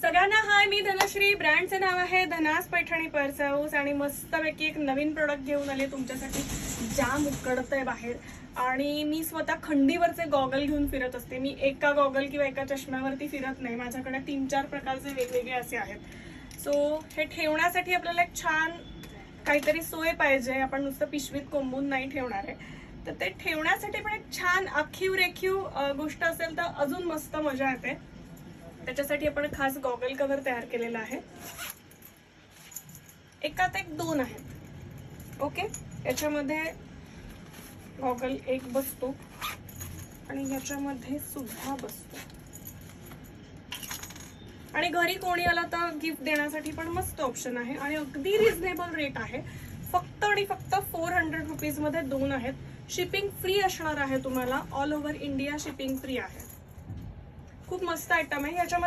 सगळ्यांना हाय, मी धनश्री. ब्रँडचे नाव आहे धनास पैठणी पर्स हाऊस आणि मस्तपैकी एक नवीन प्रोडक्ट घेऊन आले तुमच्यासाठी. जाम उकडतंय बाहेर आणि मी स्वतः खंडीवरचे गॉगल घेऊन फिरत असते. मी एका गॉगल किंवा एका चष्म्यावरती फिरत नाही. माझ्याकडे 3-4 प्रकारचे वेगवेगळे असे आहेत. सो हे ठेवण्यासाठी आपल्याला एक छान काहीतरी सोय पाहिजे. आपण नुसतं पिशवीत कोंबून नाही ठेवणार आहे, तर ते ठेवण्यासाठी पण एक छान आखीव रेखीव गोष्ट असेल तर अजून मस्त मजा येते. त्याच्यासाठी आपण खास गॉगल कव्हर तयार केलेला आहे. एकात एक 2 आहेत. ओके, याच्यामध्ये गॉगल एक बसतो आणि याच्यामध्ये सुद्धा बसतो. आणि घरी कोणी आलं तर गिफ्ट देण्यासाठी पण मस्त ऑप्शन आहे आणि अगदी रिझनेबल रेट आहे. फक्त आणि फक्त 400 रुपीज मध्ये 2 आहेत. शिपिंग फ्री असणार आहे तुम्हाला. All over India shipping free आहे. खूप मस्त आयटम आहे. याच्यामध्ये